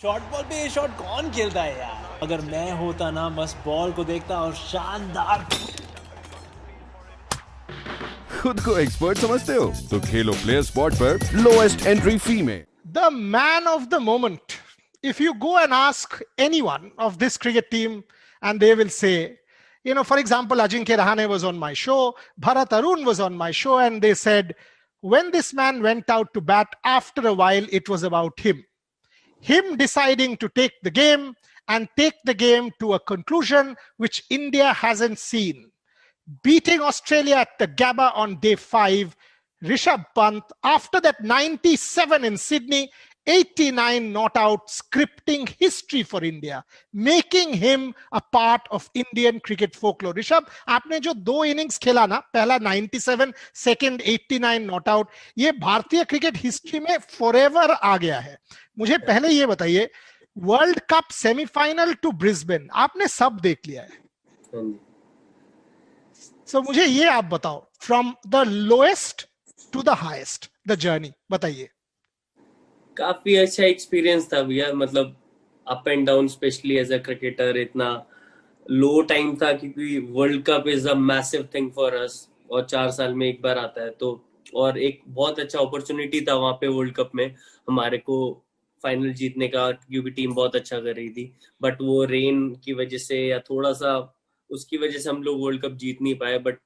Short ball पे ये shot कौन खेलता है यार? अगर मैं होता ना, बस बॉल को देखता और शानदार। खुद को एक्सपर्ट समझते हो तो खेलो प्लेयर स्पॉट पर लोएस्ट एंट्री फी में। The man of the moment. If you go and ask anyone of this cricket team, and they will say, for example, Ajinkya Rahane was on my show, Bharat Arun was on my show, and they said, when this man went out to bat, after a while, it was about him. Him deciding to take the game and take the game to a conclusion which India hasn't seen. Beating Australia at the Gabba on day 5, Rishabh Pant, after that 97 in Sydney, 89 not out, scripting history for India, making him a part of Indian cricket folklore. Rishabh, आपने जो 2 innings खेला ना, पहला 97, second 89 not out, ये भारतीय cricket history में forever आ गया है. मुझे पहले ये बताइए, world cup semifinal to Brisbane आपने सब देख लिया है. So, मुझे ये आप बताओ, from the lowest to the highest, the journey, बताइए. काफी अच्छा एक्सपीरियंस था भैया, मतलब up and down, specially as a cricketer. इतना लो टाइम था क्योंकि world cup is a massive thing for us, और 4 साल में एक बार आता है. तो और एक बहुत अच्छा अपॉर्चुनिटी था वहां पे वर्ल्ड कप में हमारे को फाइनल जीतने का, क्योंकि टीम बहुत अच्छा कर रही थी. बट वो रेन की वजह से या थोड़ा सा उसकी वजह से हम लोग वर्ल्ड कप जीत नहीं पाए. बट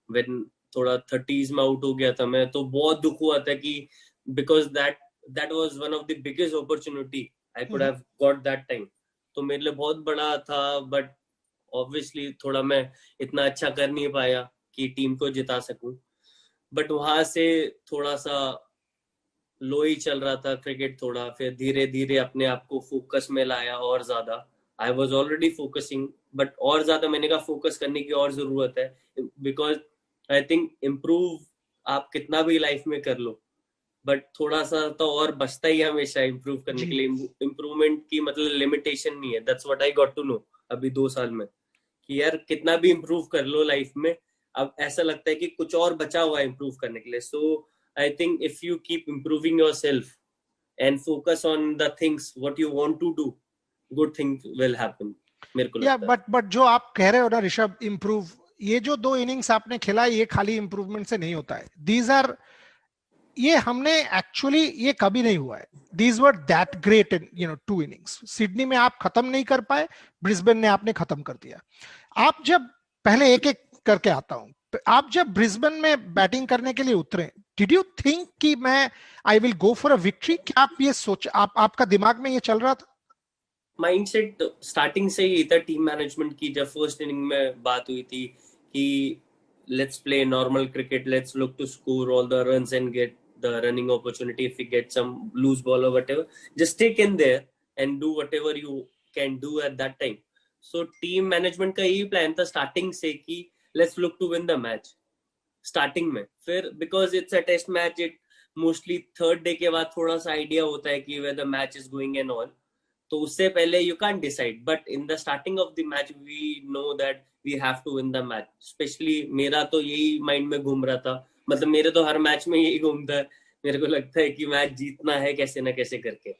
व्हेन थोड़ा 30s में आउट हो गया था मैं, तो बहुत दुख हुआ था कि because that was one of the biggest opportunity I could have got that time. तो मेरे लिए बहुत बड़ा था. बट obviously थोड़ा मैं इतना अच्छा कर नहीं पाया कि टीम को जिता सकूं. बट वहां से थोड़ा सा लो ही चल रहा था क्रिकेट थोड़ा. फिर धीरे धीरे अपने आप को फोकस में लाया और ज्यादा. I was already focusing, but और ज्यादा मैंने कहा फोकस करने की और जरूरत है. बिकॉज आई थिंक इम्प्रूव आप कितना भी लाइफ में कर लो, बट थोड़ा सा तो और बचता ही हमेशा इम्प्रूव करने के लिए. इम्प्रूवमेंट की मतलब लिमिटेशन नहीं है. That's what I got to know अभी 2 साल में, कि यार कितना भी इम्प्रूव कर लो लाइफ में, अब ऐसा लगता है कि कुछ और बचा हुआ है इम्प्रूव करने के लिए. So I think if you keep improving yourself and focus on the things what you want to do, good things will happen, मेरे को लगता है. बट जो आप कह रहे हो ना ऋषभ, इम्प्रूव, ये जो 2 इनिंग्स आपने खेला, ये खाली इम्प्रूवमेंट से नहीं होता है. दीज आर, ये हमने एक्चुअली, ये कभी नहीं हुआ है. These were that great in 2 innings. Sydney में आप खत्म नहीं कर पाए, ब्रिस्बेन ने आपने खत्म कर दिया. आप जब पहले एक एक करके आता हूं, आप जब ब्रिस्बेन में बैटिंग करने के लिए उतरे, डिड यू थिंक कि मैं आई will go for a victory? क्या आप ये सोच, आपका दिमाग में ये चल रहा था? माइंडसेट स्टार्टिंग से ही था टीम मैनेजमेंट की. जब फर्स्ट इनिंग में बात हुई थी कि let's play normal cricket, let's look to score all the runs and get the running opportunity. If we get some loose ball or whatever, just take in there and do whatever you can do at that time. So team management का यही plan था starting से कि let's look to win the match starting में. फिर because it's a test match, it mostly third day के बाद थोड़ा सा idea होता है कि where the match is going and all. तो उससे पहले you can't decide, but in the starting of the match we know that we have to win the match. Especially मेरा तो यही mind में घूम रहा था. मतलब मेरे तो हर मैच में यही घूमता है. मेरे को लगता है कि मैच जीतना है कैसे ना कैसे करके.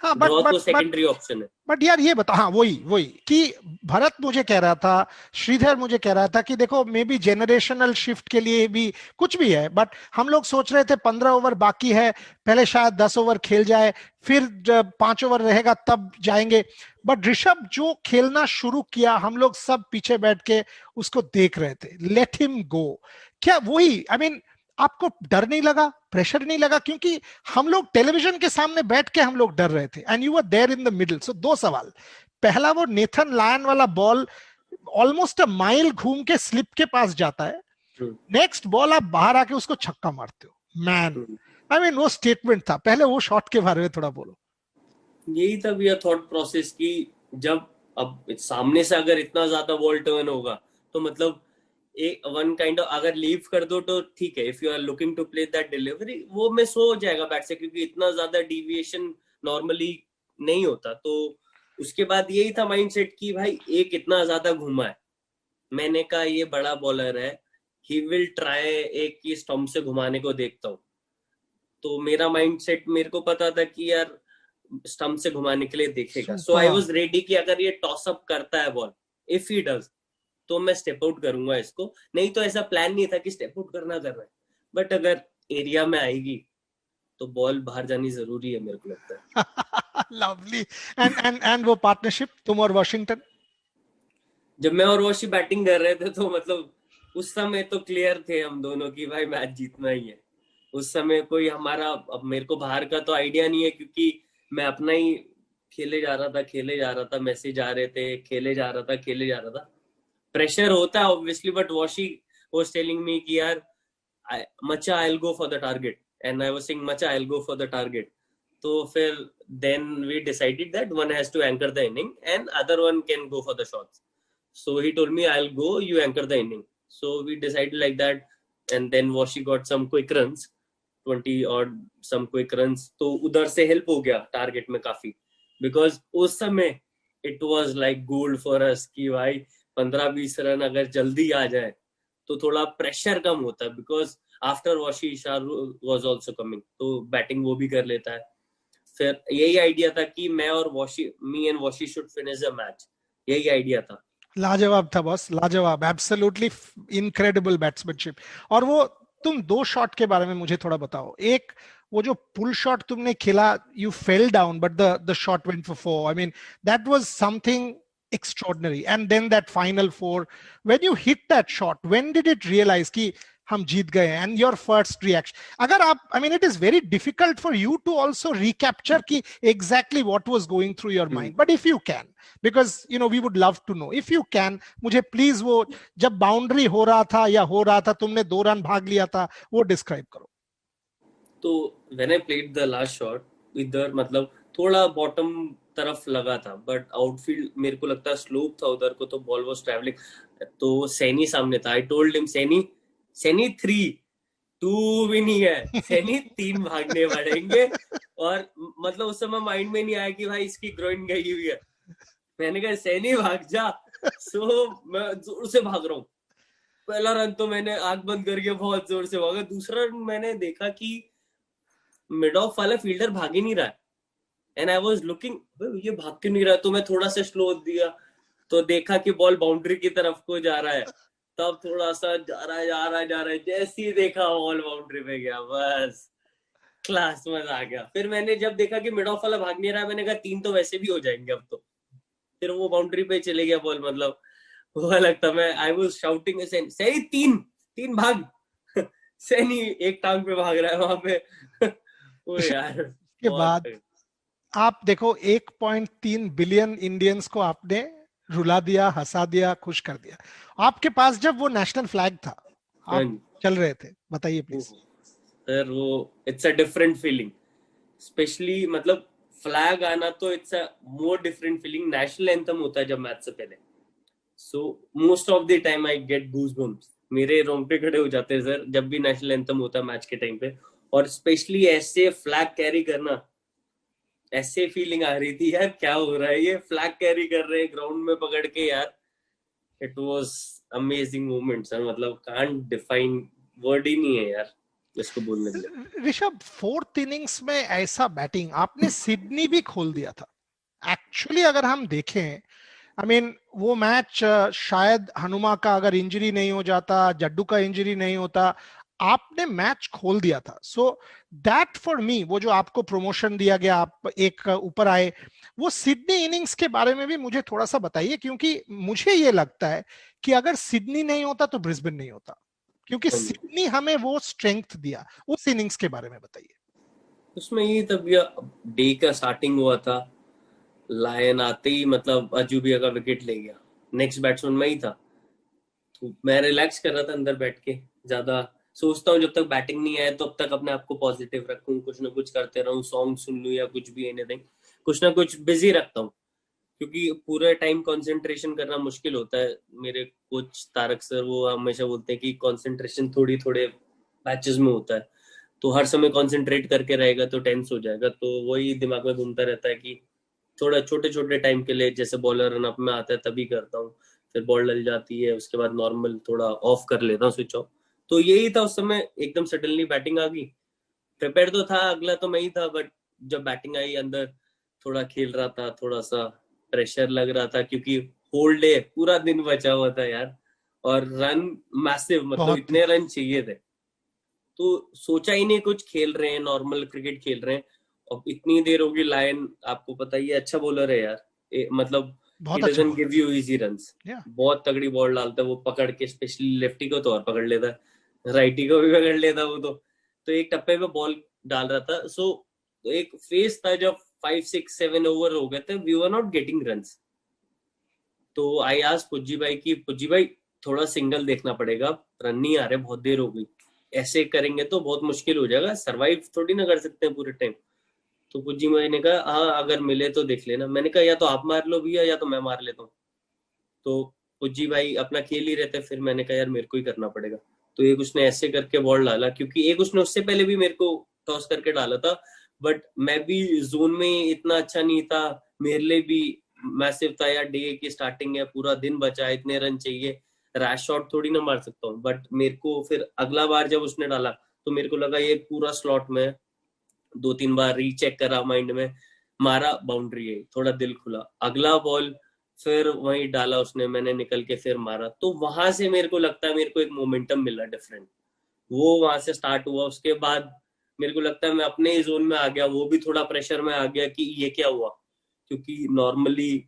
हाँ, तो सेकेंडरी ऑप्शन है. बट यार ये बता, हाँ वही कि भरत मुझे कह रहा था, श्रीधर मुझे कह रहा था कि देखो मे बी जेनरेशनल शिफ्ट के लिए भी कुछ भी है. बट हम लोग सोच रहे थे 15 ओवर बाकी है, पहले शायद 10 ओवर खेल जाए, फिर जब 5 ओवर रहेगा तब जाएंगे. बट ऋषभ जो खेलना शुरू किया, हम लोग सब पीछे बैठ के उसको देख रहे थे. Let him go. क्या वही, आई मीन, आपको डर नहीं लगा, प्रेशर नहीं लगा? क्योंकि हम लोग टेलीविजन के सामने बैठ के हम लोग डर रहे थे, and you were there in the middle. So 2 सवाल. पहला, वो नेथन लायन वाला बॉल ऑलमोस्ट अ माइल घूम के स्लिप के पास जाता है, नेक्स्ट बॉल आप बाहर आके उसको छक्का मारते हो. मैन, आई मीन वो स्टेटमेंट था. पहले वो शॉट के बारे में थोड़ा बोलो. यही था भैया थॉट प्रोसेस की, जब अब सामने से अगर इतना ज्यादा बॉल टर्न होगा तो मतलब एक वन काइंड ऑफ अगर लीव कर दो तो ठीक है. If you are looking to play that delivery, वो में सो हो जाएगा बैट से, क्योंकि इतना ज्यादा डिविएशन नॉर्मली नहीं होता. तो उसके बाद यही था माइंडसेट कि भाई एक इतना ज्यादा घुमा है, मैंने कहा ये बड़ा बॉलर है, ही विल ट्राई एक की स्टंप से घुमाने को देखता हूँ. तो मेरा माइंडसेट, मेरे को पता था कि यार स्टंप से घुमाने के लिए देखेगा. सो आई वाज रेडी कि अगर ये टॉस अप करता है बॉल, इफ ही डज, तो मैं स्टेप आउट करूंगा इसको. नहीं तो ऐसा प्लान नहीं था कि स्टेप आउट करना है. बट अगर एरिया में आएगी तो बॉल बाहर जानी जरूरी है, मेरे को लगता है. लवली. एंड वो पार्टनरशिप तुम और वॉशिंगटन, जब मैं और वॉशी बैटिंग कर रहे थे तो मतलब उस समय तो क्लियर थे हम दोनों की भाई मैच जीतना ही है. उस समय कोई हमारा, अब मेरे को बाहर का तो आइडिया नहीं है क्योंकि मैं अपना ही खेले जा रहा था, मैसेज आ रहे थे, खेले जा रहा था. प्रेशर होता है obviously, but Washi was telling me कि यार मचा I will go for the target, and I was saying मचा I will go for the target. तो फिर then we decided that one has to anchor the inning and other one can go for the shots. So he told me, I'll go, you anchor the inning. So we decided like that. And then Washi got some quick runs, 20 odd some quick runs. तो उधर से help हो गया target में काफी. Because उस समय it was like gold for us कि भाई 15-20 रन अगर जल्दी आ जाए तो थोड़ा pressure कम होता है. Because after Washi, Shahrukh was also coming. तो batting वो भी कर लेता है. फिर यही आइडिया था कि मैं और Washi, me and Washi should finish the match. यही आइडिया था. लाजवाब था बॉस, लाजवाब. Absolutely incredible batsmanship. और वो तुम दो शॉट के बारे में मुझे थोड़ा बताओ. एक वो जो पुल शॉट तुमने खेला, you fell down but the shot went for 4. I mean that was something extraordinary. And then that final 4, when you hit that shot, when did it realize कि हम जीत गए? And your first reaction, अगर आप, I mean it is very difficult for you to also recapture कि exactly what was going through your mind, but if you can, because you know we would love to know, if you can, मुझे please वो जब boundary हो रहा था या हो रहा था, तुमने 2 रन भाग लिया था, वो डिस्क्राइब करो. तो when I played the last shot, इधर मतलब थोड़ा बॉटम तरफ लगा था, बट आउटफील्ड मेरे को लगता है स्लोप था उधर को, तो बॉल वाज ट्रैवलिंग. तो सैनी सामने था. आई टोल्ड हिम, सैनी 3, 2 भी नहीं है, सैनी 3 भागने पड़ेंगे. और मतलब उस समय माइंड में नहीं आया कि भाई इसकी ग्रोइन गई हुई है. मैंने कहा सैनी भाग जा. सो मैं जोर से भाग रहा हूँ. पहला रन तो मैंने आंख बंद करके बहुत जोर से भागा. दूसरा रन मैंने देखा कि मिड ऑफ वाला फील्डर भाग ही नहीं रहा है. एंड आई वाज लुकिंग, ये भाग क्यों नहीं रहा. तो मैं थोड़ा सा स्लो दिया तो देखा कि बॉल बाउंड्री की तरफ को जा रहा है. तब थोड़ा सा जा रहा है. जैसे ही देखा बॉल बाउंड्री पे गया, बस क्लास मजा आ गया. फिर मैंने जब देखा कि मिड ऑफ वाला भाग नहीं रहा, मैंने कहा 3 तो वैसे भी हो जाएंगे अब तो. फिर वो बाउंड्री पे चले गया बॉल. मतलब वो अलग था. मैं आई वाज शाउटिंग, सही 3 भाग. सैनी एक टांग पे भाग रहा है वहां पे. वो यार के बाद आप देखो 1.3 बिलियन इंडियंस को आपने रुला दिया, हंसा दिया, खुश कर दिया. आपके पास जब वो नेशनल फ्लैग था, आप चल रहे थे, बताइए प्लीज. सर वो it's a different feeling. Specially मतलब फ्लैग आना तो it's a more different feeling. National anthem होता है जब मैच से पहले, so most of the time I get goosebumps. मेरे रोंगटे खड़े हो जाते हैं सर जब भी नेशनल एंथम होता है मैच के टाइम पे. और स्पेशली ऐसे फ्लैग कैरी करना, ऐसे फीलिंग आ रही थी यार क्या हो रहा है, ये फ्लैग कैरी कर रहे हैं ग्राउंड में पकड़ के यार. It was amazing moment sir. मतलब कांट डिफाइन, वर्ड ही नहीं है यार इसको बोलने के लिए. ऋषभ, 4th इनिंग्स में ऐसा बैटिंग आपने सिडनी भी खोल दिया था. एक्चुअली अगर हम देखें, आई मीन वो मैच शायद हनुमा का अगर इंजरी नहीं हो जाता, जड्डू का इंजरी नहीं होता, आपने मैच खोल दिया था. सो दैट फॉर मी, वो जो आपको प्रमोशन दिया गया, आप एक ऊपर आए, वो सिडनी इनिंग्स के बारे में भी मुझे थोड़ा सा बताइए. क्योंकि मुझे ये लगता है कि अगर सिडनी नहीं होता तो ब्रिस्बेन नहीं होता, क्योंकि सिडनी हमें वो स्ट्रेंथ दिया. उस इनिंग्स के बारे में बताइए. उसमें ये तब डे का स्टार्टिंग हुआ था. लायन आते ही मतलब अजूबिया का विकेट ले गया. नेक्स्ट बैट्समैन मैं ही था. तो मैं रिलैक्स कर रहा था अंदर बैठ के. ज्यादा सोचता हूँ जब तक बैटिंग नहीं आए तो अब तक अपने आप को पॉजिटिव रखूं, कुछ ना कुछ करते रहूं, सॉन्ग सुन लूं या कुछ भी, एनीथिंग, कुछ ना कुछ बिजी रखता हूँ. क्योंकि पूरे टाइम कंसंट्रेशन करना मुश्किल होता है. मेरे कोच तारक सर वो हमेशा बोलते हैं कि कंसंट्रेशन थोड़े मैचेस में होता है, तो हर समय कंसंट्रेट करके रहेगा तो टेंस हो जाएगा. तो वही दिमाग में घूमता रहता है कि थोड़ा छोटे टाइम के लिए, जैसे बॉलर रन अप में आता है तभी करता हूँ. फिर बॉल डल जाती है, उसके बाद नॉर्मल थोड़ा ऑफ कर लेता हूँ, स्विच ऑफ. तो यही था उस समय. एकदम सडनली बैटिंग आ गई. प्रिपेयर तो था, अगला तो मैं ही था, बट जब बैटिंग आई अंदर थोड़ा खेल रहा था, थोड़ा सा प्रेशर लग रहा था क्योंकि होल डे पूरा दिन बचा हुआ था यार, और रन मैसिव, मतलब बहुत इतने रन चाहिए थे। तो सोचा ही नहीं, कुछ खेल रहे हैं, नॉर्मल क्रिकेट खेल रहे हैं, और इतनी देर होगी। लायन आपको पता ही है, अच्छा बॉलर है यार, मतलब ही बहुत अच्छा doesn't give bowler you easy runs. है। बहुत तगड़ी बॉल डालता है वो, पकड़ के, स्पेशली लेफ्टी को तो और पकड़ लेता है, राइटी को भी पकड़ लेता है वो तो एक टप्पे पे बॉल डाल रहा था। सो एक फेस था जब 5 6 7 ओवर हो गए थे, we were not getting runs. तो आई आस्क्ड पुज्जी भाई की, पुज्जी भाई थोड़ा सिंगल देखना पड़ेगा, रन नहीं आ रहे, बहुत देर हो गई, ऐसे करेंगे तो बहुत मुश्किल हो जाएगा, सरवाइव थोड़ी ना कर सकते हैं पूरे टाइम। तो पुज्जी भाई ने कहा हाँ अगर मिले तो देख लेना। मैंने कहा या तो आप मार लो भैया या तो मैं मार लेता हूँ। तो पुज्जी भाई अपना खेल ही रहते, फिर मैंने कहा यार मेरे को ही करना पड़ेगा। तो एक उसने ऐसे करके बॉल डाला, क्योंकि एक उसने उससे पहले भी मेरे को टॉस करके डाला था, बट मैं भी जोन में इतना अच्छा नहीं था, मेरे लिए भी मैसिव था यार, डे की स्टार्टिंग है, पूरा दिन बचा है, इतने रन चाहिए, रैश शॉट थोड़ी ना मार सकता हूँ। बट मेरे को फिर अगला बार जब उसने डाला तो मेरे को लगा ये पूरा स्लॉट में, 2 3 बार रीचेक करा माइंड में, मारा, बाउंड्री है, थोड़ा दिल खुला, अगला बॉल फिर वही डाला उसने, मैंने निकल के फिर मारा। तो वहां से मेरे को लगता है मेरे को एक मोमेंटम मिला डिफरेंट, वो वहां से स्टार्ट हुआ। उसके बाद मेरे को लगता है मैं अपने ही जोन में आ गया, वो भी थोड़ा प्रेशर में आ गया कि ये क्या हुआ, क्योंकि नॉर्मली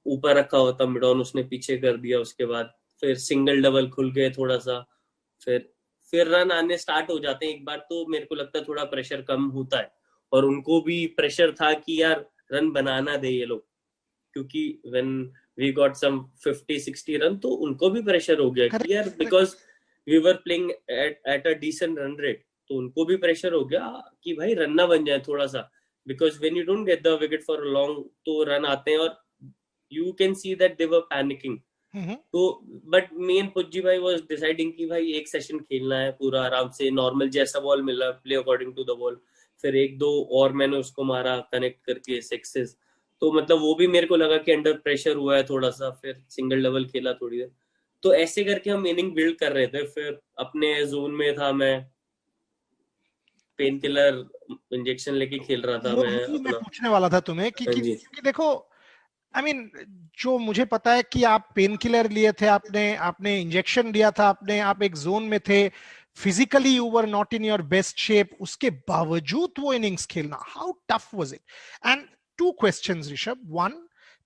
ऊपर रखा होता मिड ऑन, उसने पीछे कर दिया। उसके बाद फिर सिंगल डबल खुल गए थोड़ा सा, फिर रन आने स्टार्ट हो जाते हैं एक बार, तो मेरे को लगता है थोड़ा प्रेशर कम होता है। और उनको भी प्रेशर था कि यार रन बनाना दे ये लोग, क्योंकि when we got some 50 60 run तो उनको भी प्रेशर हो गया कि यार, correct. Because we were playing at a decent run rate, तो उनको भी प्रेशर हो गया कि भाई रन ना बन जाए थोड़ा सा, because when you don't get the wicket for long तो रन आते हैं, और you can see that they were panicking. तो बट मी एंड पुज्जी भाई वाज डिसाइडिंग कि भाई एक सेशन खेलना है पूरा आराम से, नॉर्मल जैसा बॉल मिला play according to the ball, फिर एक दो और मैंने उसको मारा कनेक्ट करके सिक्सेस। तो मतलब वो भी मेरे को लगा कि अंडर प्रेशर हुआ है थोड़ा सा, फिर सिंगल डबल खेला थोड़ी देर। तो ऐसे करके हम इनिंग बिल्ड कर रहे थे, फिर अपने जोन में था मैं, पेन किलर इंजेक्शन लेके खेल रहा था मैं वही मैं अपना। पूछने वाला था तुम्हें हाँ जी। क्योंकि देखो, आई मीन जो मुझे पता है कि आप पेन किलर लिए थे, आपने आपने इंजेक्शन लिया था, आपने आप एक जोन में थे, physically you were not in your best shape, उसके बावजूद वो इनिंग्स खेलना, how tough was it? And two questions Rishabh, one,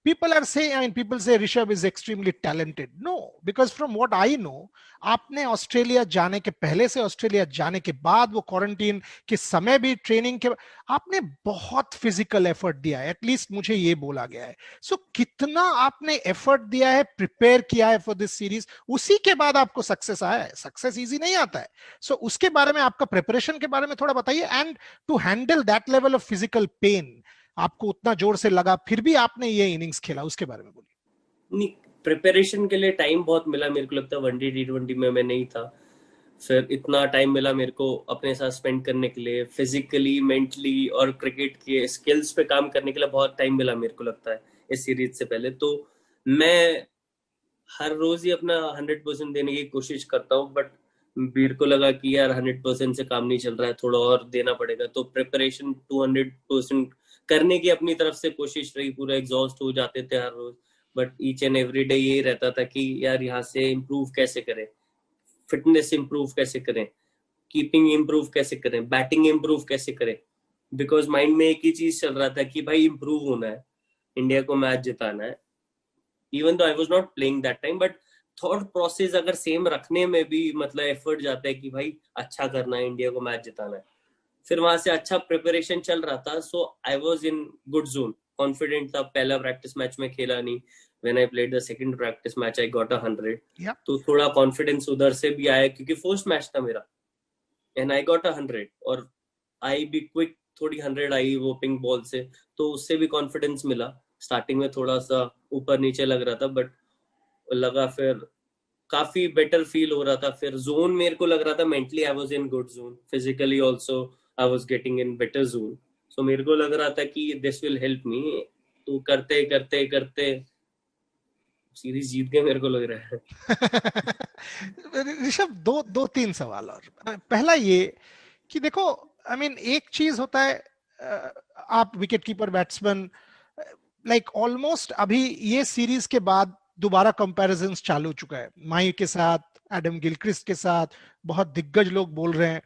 people are saying, I mean, people say Rishabh is extremely talented. No, because from what I know, आपने Australia जाने के पहले से Australia जाने के बाद, वो क्वारंटीन के समय भी, ट्रेनिंग के, आपने बहुत फिजिकल एफर्ट दिया है, एटलीस्ट मुझे ये बोला गया है। सो कितना आपने एफर्ट दिया है, प्रिपेयर किया है फॉर दिस सीरीज, उसी के बाद आपको सक्सेस आया है। सक्सेस इजी नहीं आता है। सो उसके बारे में, आपका प्रिपरेशन के बारे में थोड़ा बताइए। And to handle that level of physical pain, आपको उतना जोर से लगा, फिर भी आपने ये इनिंग्स खेला, उसके बारे में बोलिए। नहीं, प्रिपरेशन के लिए टाइम बहुत मिला मेरे को, लगता है वनडे T20 में मैं नहीं था, फिर इतना टाइम मिला मेरे को अपने साथ स्पेंड करने के लिए, फिजिकली, मेंटली और क्रिकेट के स्किल्स पे काम करने के लिए बहुत टाइम मिला मेरे को लगता है इस सीरीज से पहले। तो मैं हर रोज ही अपना 100% देने की कोशिश करता हूँ, बट मेरे को लगा कि यार 100% से काम नहीं चल रहा है, थोड़ा और देना पड़ेगा। तो प्रिपरेशन 200% करने की अपनी तरफ से कोशिश रही, पूरा एग्जॉस्ट हो जाते थे हर रोज, but each and every day यही रहता था कि यार यहाँ से इम्प्रूव कैसे करें, फिटनेस इम्प्रूव कैसे करें, कीपिंग इम्प्रूव कैसे करें, बैटिंग इम्प्रूव कैसे करें, बिकॉज माइंड में एक ही चीज चल रहा था कि भाई इम्प्रूव होना है, इंडिया को मैच जिताना है। Even though I was not playing that time, but thought process अगर सेम रखने में भी मतलब एफर्ट जाता है कि भाई अच्छा करना है, इंडिया को मैच जिताना है। फिर वहां से अच्छा प्रिपरेशन चल रहा था, so I was in good zone, confident था। पहला प्रैक्टिस मैच में खेला नहीं, when I played the second practice match I got 100, तो थोड़ा कॉन्फिडेंस उधर से भी आया, क्योंकि फर्स्ट मैच था मेरा एंड आई गॉट 100, और आई भी क्विक, थोड़ी 100 आई वो पिंक बॉल से, तो उससे भी कॉन्फिडेंस मिला। स्टार्टिंग में थोड़ा सा ऊपर नीचे लग रहा था, बट लगा फिर काफी बेटर फील हो रहा था। फिर जोन मेरे को लग रहा था, mentally I was in good zone, physically also I was getting in better zone, so मेरे को लग रहा था कि दिस विल हेल्प मी। तो करते करते करते सीरीज जीत गए मेरे को लग रहा है। ऋषभ, दो तीन सवाल और। पहला ये कि देखो, आई मीन एक चीज होता है, आप wicket keeper batsman, like almost अभी ये सीरीज के बाद दोबारा कंपैरिजंस चालू हो चुका है, माई के साथ, एडम गिलक्रिस्ट के साथ, बहुत दिग्गज लोग बोल रहे हैं।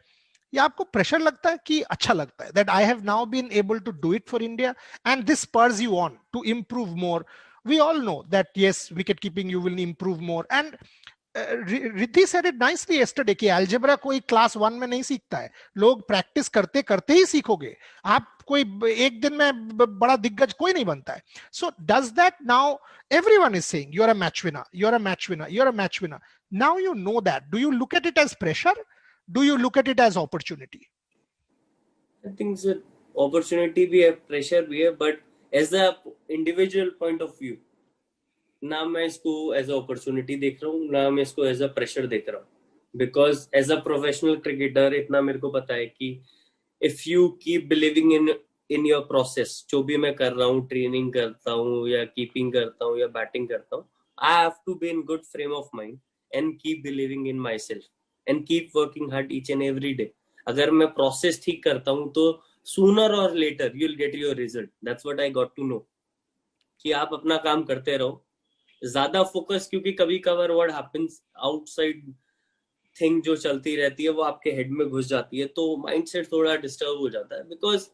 ये आपको प्रेशर लगता है कि अच्छा लगता है that I have now been able to do it for India and this spurs you on to improve more? We all know that yes, wicket keeping you will improve more, and Riddhi said it nicely yesterday कि algebra कोई class 1 में नहीं सीखता है, लोग practice करते करते ही सीखोगे। आप कोई एक दिन में बड़ा दिग्गज कोई नहीं बनता है। So does that now everyone is saying you're a match winner, you're a match winner, you're a match winner. Now you know that. Do you look at it as pressure? Do you look at it as opportunity? I think sir, opportunity भी है, pressure भी है, but as a individual point of view, ना मैं इसको as a opportunity देख रहा हूँ, ना मैं इसको एज अ प्रेशर देख रहा हूँ, because as a professional cricketer इतना मेरे को पता है कि if you keep believing in your process, जो भी मैं कर रहा हूँ, ट्रेनिंग करता हूँ या कीपिंग करता हूँ या बैटिंग करता हूँ, I have to be in good frame of mind and keep believing in myself and keep working hard each and every day. अगर मैं प्रोसेस ठीक करता हूँ तो सूनर और later you will get your result. That's what I got to know कि आप अपना काम करते रहो, ज्यादा फोकस, क्योंकि कभी कभार व्हाट हैपेंस आउटसाइड थिंग जो चलती रहती है वो आपके हेड में घुस जाती है, तो माइंडसेट थोड़ा डिस्टर्ब हो जाता है, because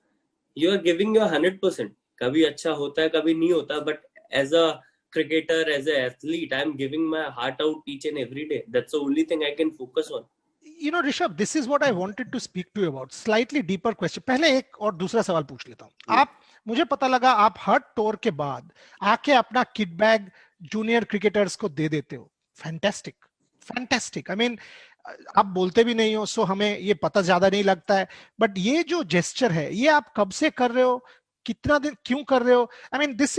you are giving your 100%। कभी अच्छा होता है, कभी नहीं होता, but as a cricketer, as an athlete, I'm giving my heart out each and every day. That's the only thing I can focus on. You know, Rishabh, this is what I wanted to speak to you about. Slightly deeper question. पहले एक और दूसरा सवाल पूछ लेता हूँ। आप, मुझे पता लगा आप हर टूर के बाद आके अपना किट बैग जूनियर क्रिकेटर्स को दे देते हो। Fantastic, fantastic. आई मीन, आप बोलते भी नहीं हो, सो हमें ये पता ज्यादा नहीं लगता है, बट ये जो जेस्चर है, ये आप कब से कर रहे हो, कितना दिन, क्यों कर रहे हो? I mean, this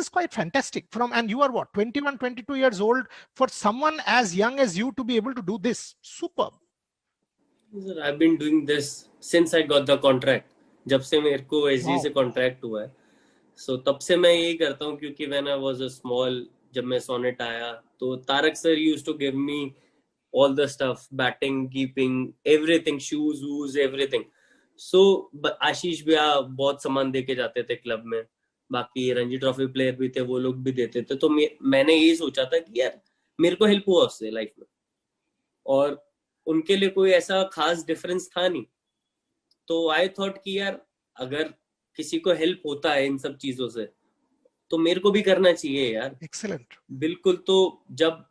is quite fantastic from, and you are what, 21 22 years old, for someone as young as you to be able to do this. Superb. Sir, I've been doing this since I got the contract. जब से मेरे को SG से contract हुआ है, सो तब से मैं यही करता हूँ, क्योंकि when I was a small, जब मैं सोनेट आया तो Tarak sir used to give me all the stuff, batting, keeping, everything, shoes, everything. So Ashish भैया बहुत सामान देके जाते थे क्लब में, बाकी रणजी ट्रॉफी प्लेयर भी थे, वो लोग भी देते थे। तो मैंने यही सोचा था कि यार मेरे को हेल्प हुआ उससे लाइफ में, और उनके लिए कोई ऐसा खास डिफरेंस था नहीं। तो आई थॉट कि यार अगर किसी को हेल्प होता है इन सब चीजों से तो मेरे को भी करना चाहिए यार। एक्सीलेंट। बिल्कुल। तो जब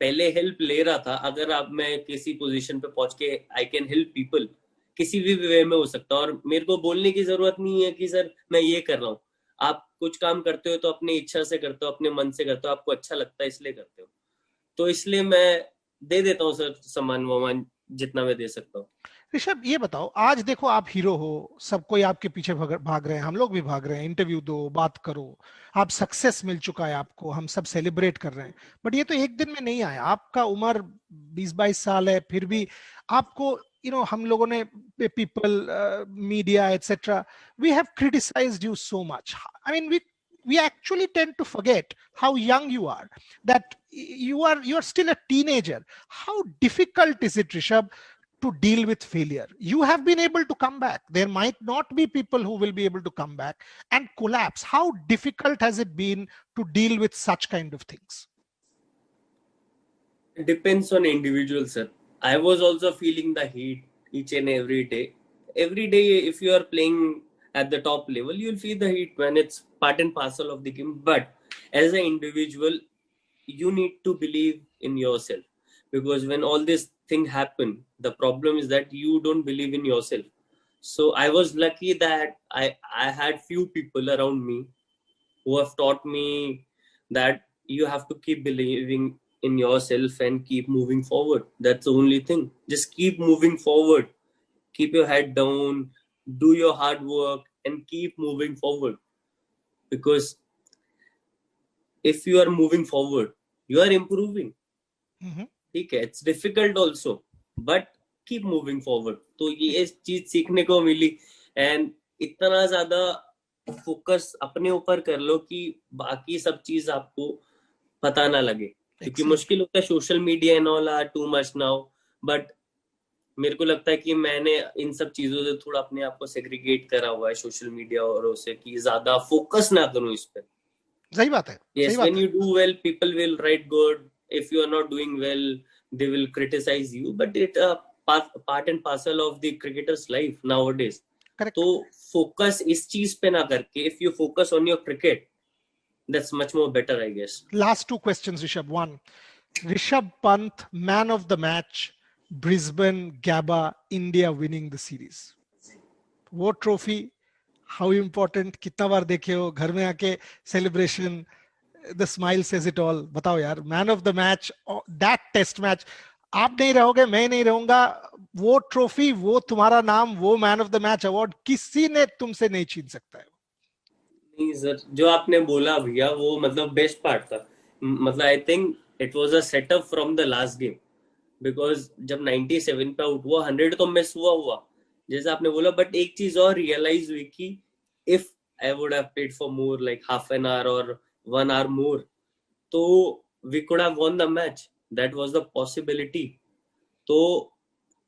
पहले हेल्प ले रहा था, अगर आप, मैं किसी पोजीशन पे पहुंच के आई कैन हेल्प पीपल, किसी भी वे में हो सकता है, और मेरे को बोलने की जरूरत नहीं है कि सर मैं ये कर रहा हूँ। आप कुछ काम करते हो तो अपनी इच्छा से करते हो, अपने मन से करते हो, आपको अच्छा लगता है इसलिए करते हो। तो इसलिए मैं दे देता हूँ सर सम्मान वमान जितना मैं दे सकता हूँ। ऋषभ, ये बताओ, आज देखो आप हीरो हो, सब कोई आपके पीछे भाग रहे हैं, हम लोग भी भाग रहे हैं, इंटरव्यू दो, बात करो, आप सक्सेस मिल चुका है आपको, हम सब सेलिब्रेट कर रहे हैं, बट ये तो एक दिन में नहीं आया। आपका उम्र 20-22 साल है, फिर भी आपको, you know, हम लोगों ने, people, media, etc., we have criticized you so much. I mean, we actually tend to forget how young you are, that you are still a teenager. How difficult is it, Rishabh, to deal with failure? You have been able to come back. There might not be people who will be able to come back and collapse. How difficult has it been to deal with such kind of things? It depends on individual, sir. I was also feeling the heat each and every day. Every day, if you are playing at the top level, you'll feel the heat, when it's part and parcel of the game. But as an individual, you need to believe in yourself, because when all this thing happen, the problem is that you don't believe in yourself. So I was lucky that I had few people around me who have taught me that you have to keep believing in yourself and keep moving forward. That's the only thing. Just keep moving forward. Keep your head down, do your hard work, and keep moving forward. Because if you are moving forward, you are improving. ठीक है, it's difficult also, but keep moving forward. तो ये चीज सीखने को मिली, and इतना ज्यादा focus अपने ऊपर कर लो कि बाकी सब चीज आपको पता ना लगे, क्योंकि मुश्किल होता है। Social media and all are too much now, but मेरे को लगता है कि मैंने इन सब चीजों से थोड़ा अपने आप को सेग्रीगेट करा हुआ है सोशल मीडिया और उससे, कि ज्यादा फोकस ना करूं इस पे। सही बात है। Yes, सही बात when है। you do well, people will write good. If you are not doing well, they will criticize you. But it's a part and parcel of the cricketer's life nowadays. Correct. तो focus इस चीज पे ना करके, if you focus on your cricket, that's much more better, I guess. Last two questions, Rishabh. One, Rishabh Pant, man of the match, Brisbane, Gabba, India winning the series. वो trophy how important, कितना बार देखे हो, घर में आके celebration, the smile says it all. बताओ यार, man of the match, that test match, आप नहीं रहोगे, मैं नहीं रहूंगा, वो ट्रॉफी, वो तुम्हारा नाम, वो man of the match award किसी ने तुमसे नहीं छीन सकता है। नहीं सर, जो आपने बोला भैया वो मतलब बेस्ट पार्ट था। मतलब I think it was a setup from the last game, because जब 97 पे आउट हुआ, 100 तो मिस हुआ जैसे आपने बोला, बट एक चीज और रियलाइज हुई कि if I would have played for more like half an hour और 1 hour मोर, तो we could have won the match, that was the possibility. तो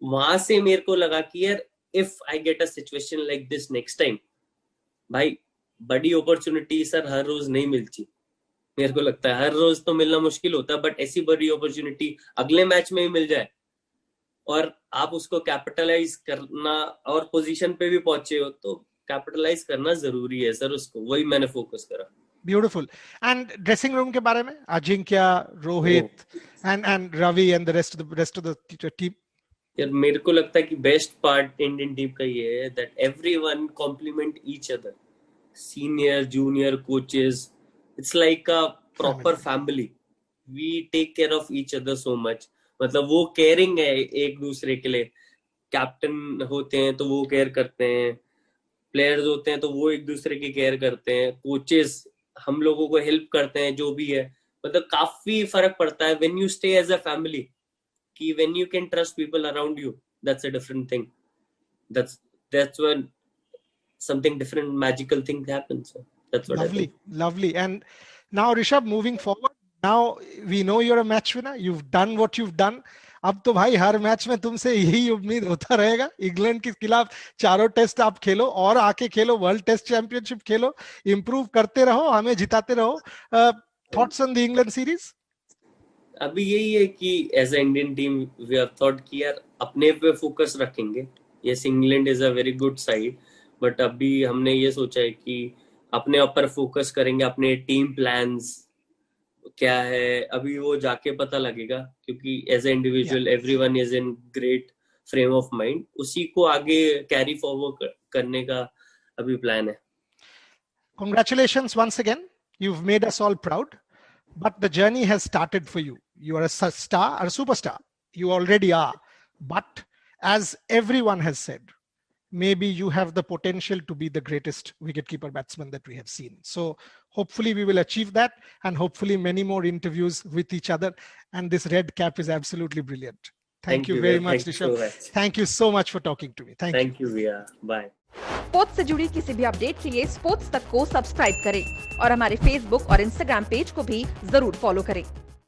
वहां से मेरे को लगा कि यार if I get a situation like this next time, भाई बड़ी अपॉर्चुनिटी सर हर रोज नहीं मिलती। मेरे को लगता है हर रोज तो मिलना मुश्किल होता है, बट ऐसी बड़ी अपॉर्चुनिटी अगले मैच में ही मिल जाए और आप उसको कैपिटलाइज करना, और पोजीशन पे भी पहुंचे हो तो कैपिटलाइज करना जरूरी है सर उसको, वही मैंने फोकस करा। ब्यूटीफुल। एंड ड्रेसिंग रूम के बारे में, Ajinkya, Rohit and Ravi and the rest of the team. यार मेरे को लगता है कि बेस्ट पार्ट इंडियन टीम का ये है that everyone complement each other, senior junior coaches, it's like a proper family. We take care of each other so much, मतलब वो केयरिंग है एक दूसरे के लिए। कैप्टन होते हैं तो वो केयर करते हैं, प्लेयर्स होते हैं तो वो एक दूसरे की केयर करते हैं, कोचेस हम लोगों को हेल्प करते हैं, जो भी है। मतलब काफी फर्क पड़ता है when you stay as a family, कि when you can trust people around you, that's a different thing, that's when something different, magical thing happens. So that's what I think. Lovely. And now Rishabh, moving forward, now we know you're a match winner, you've done what you've done. अब तो भाई हर match में तुमसे यही उम्मीद होता रहेगा, England के खिलाफ 4 टेस्ट आप खेलो और आके खेलो, वर्ल्ड टेस्ट चैंपियनशिप खेलो, इंप्रूव करते रहो, हमें जिताते रहो। Thoughts on the England series? अभी यही है कि as a Indian team we have thought कि यार अपने पे फोकस रखेंगे। Yes, England is a very good side, but अभी हमने ये सोचा है कि अपने ऊपर फोकस करेंगे, अपने टीम प्लान्स क्या है अभी वो जाके पता लगेगा, क्योंकि as a individual everyone is in great frame of mind, उसी को आगे कैरी फॉरवर्ड करने का अभी प्लान है। Congratulations once again, you've made us all proud, but the journey has started for you. You are a star, a superstar, you already are, but as everyone has said, maybe you have the potential to be the greatest wicketkeeper batsman that we have seen. So hopefully we will achieve that, and hopefully many more interviews with each other. And this red cap is absolutely brilliant. Thank you very much, Rishabh. Thank you so much for talking to me. Thank you. Via. Bye. Sports से जुड़ी किसी भी update के लिए sports तक को subscribe करें और हमारे फेसबुक और इंस्टाग्राम पेज को भी जरूर फॉलो करें।